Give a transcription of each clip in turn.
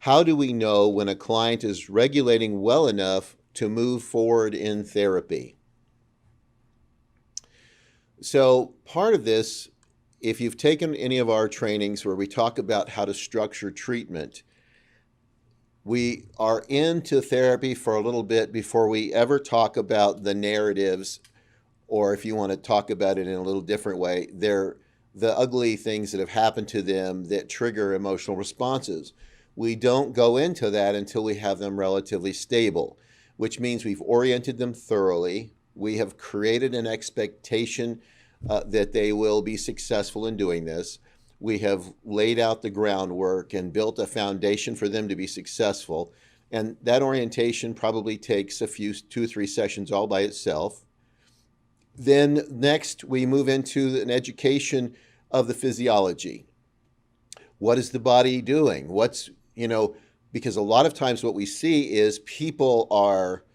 how do we know when a client is regulating well enough to move forward in therapy? So part of this, if you've taken any of our trainings where we talk about how to structure treatment, we are into therapy for a little bit before we ever talk about the narratives, or if you want to talk about it in a little different way, they're the ugly things that have happened to them that trigger emotional responses. We don't go into that until we have them relatively stable, which means we've oriented them thoroughly. We have created an expectation that they will be successful in doing this. We have laid out the groundwork and built a foundation for them to be successful. And that orientation probably takes a few, 2 or 3 sessions all by itself. Then next, we move into an education of the physiology. What is the body doing? Because a lot of times what we see is people are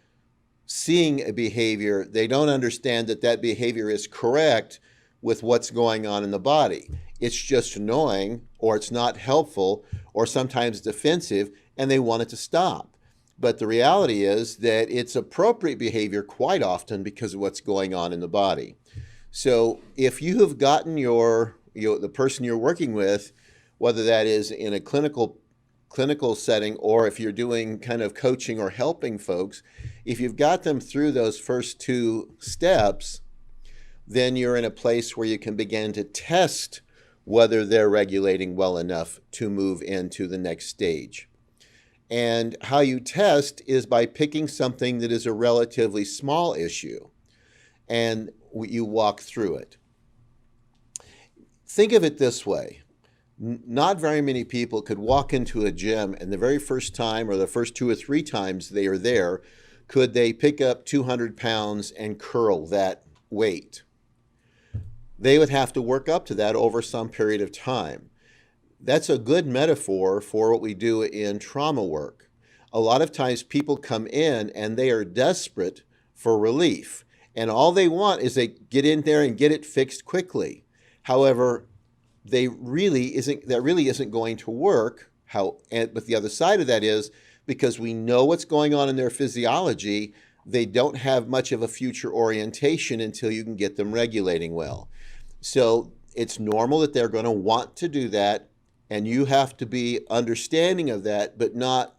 seeing a behavior, they don't understand that that behavior is correct with what's going on in the body. It's just annoying, or it's not helpful, or sometimes defensive, and they want it to stop. But the reality is that it's appropriate behavior quite often because of what's going on in the body. So if you have gotten the person you're working with, whether that is in a clinical setting or if you're doing kind of coaching or helping folks, if you've got them through those first 2 steps, then you're in a place where you can begin to test whether they're regulating well enough to move into the next stage. And how you test is by picking something that is a relatively small issue and you walk through it. Think of it this way. Not very many people could walk into a gym and the very first time or the first 2 or 3 times they are there, could they pick up 200 pounds and curl that weight. They would have to work up to that over some period of time. That's a good metaphor for what we do in trauma work. A lot of times people come in and they are desperate for relief. And all they want is they get in there and get it fixed quickly. However, that really isn't going to work. But the other side of that is because we know what's going on in their physiology, they don't have much of a future orientation until you can get them regulating well. So it's normal that they're going to want to do that, and you have to be understanding of that, but not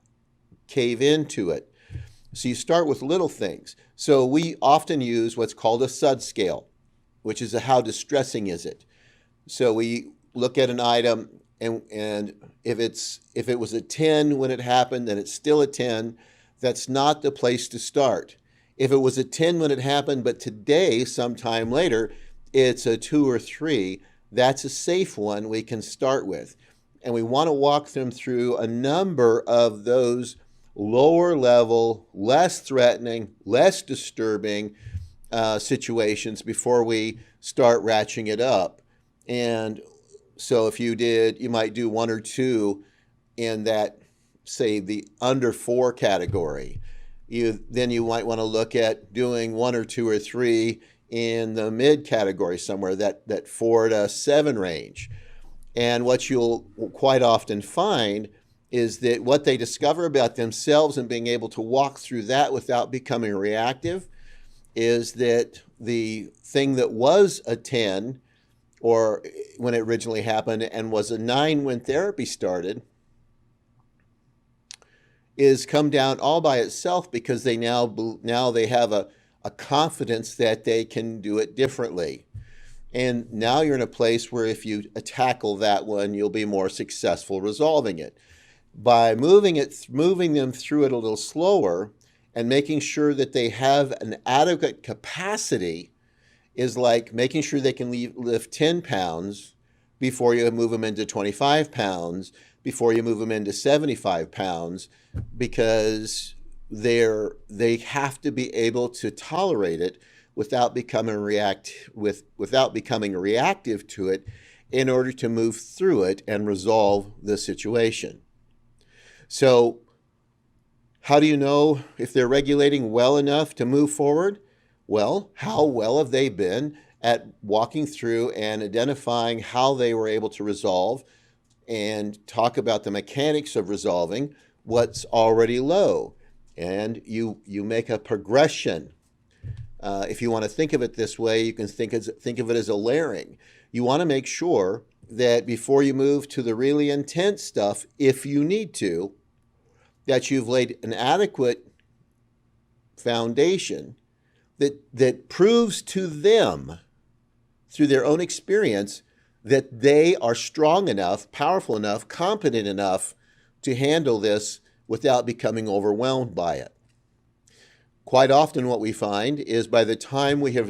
cave into it. So you start with little things. So we often use what's called a SUD scale, which is a how distressing is it. So we look at an item, and if it was a 10 when it happened, then it's still a 10. That's not the place to start. If it was a 10 when it happened, but today, sometime later, it's a 2 or 3, that's a safe one we can start with. And we want to walk them through a number of those lower level, less threatening, less disturbing situations before we start ratcheting it up. And so if you might do 1 or 2 in that, say, the under 4 category. Then you might want to look at doing 1 or 2 or 3 in the mid category somewhere, that 4 to 7 range. And what you'll quite often find is that what they discover about themselves and being able to walk through that without becoming reactive is that the thing that was a 10 or when it originally happened and was a 9 when therapy started is come down all by itself because they now they have a confidence that they can do it differently. And now you're in a place where if you tackle that one, you'll be more successful resolving it. By moving them through it a little slower and making sure that they have an adequate capacity is like making sure they can lift 10 pounds before you move them into 25 pounds, before you move them into 75 pounds, because they have to be able to tolerate it without becoming reactive to it in order to move through it and resolve the situation. So how do you know if they're regulating well enough to move forward? Well, how well have they been at walking through and identifying how they were able to resolve and talk about the mechanics of resolving what's already low. And you make a progression. If you want to think of it this way, you can think of it as a layering. You want to make sure that before you move to the really intense stuff, if you need to, that you've laid an adequate foundation that proves to them through their own experience that they are strong enough, powerful enough, competent enough to handle this without becoming overwhelmed by it. Quite often what we find is by the time we have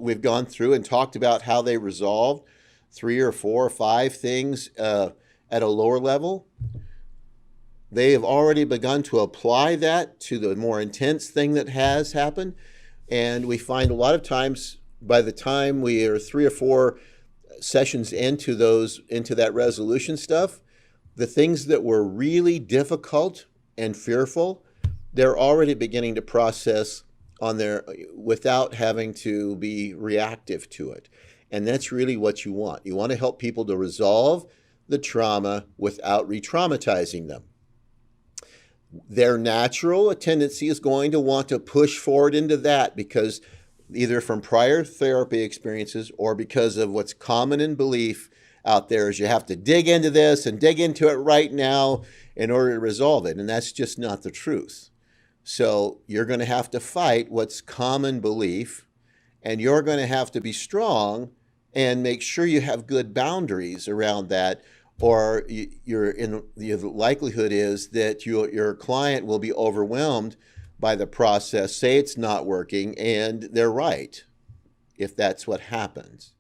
we've gone through and talked about how they resolved 3 or 4 or 5 things at a lower level, they have already begun to apply that to the more intense thing that has happened. And we find a lot of times by the time we are 3 or 4 sessions into that resolution stuff, the things that were really difficult and fearful, they're already beginning to process without having to be reactive to it. And that's really what you want. You want to help people to resolve the trauma without re-traumatizing them. Their natural tendency is going to want to push forward into that because either from prior therapy experiences or because of what's common in belief out there is you have to dig into this and dig into it right now in order to resolve it. And that's just not the truth. So you're going to have to fight what's common belief, and you're going to have to be strong and make sure you have good boundaries around that, or the likelihood is that your client will be overwhelmed by the process, say it's not working, and they're right if that's what happens.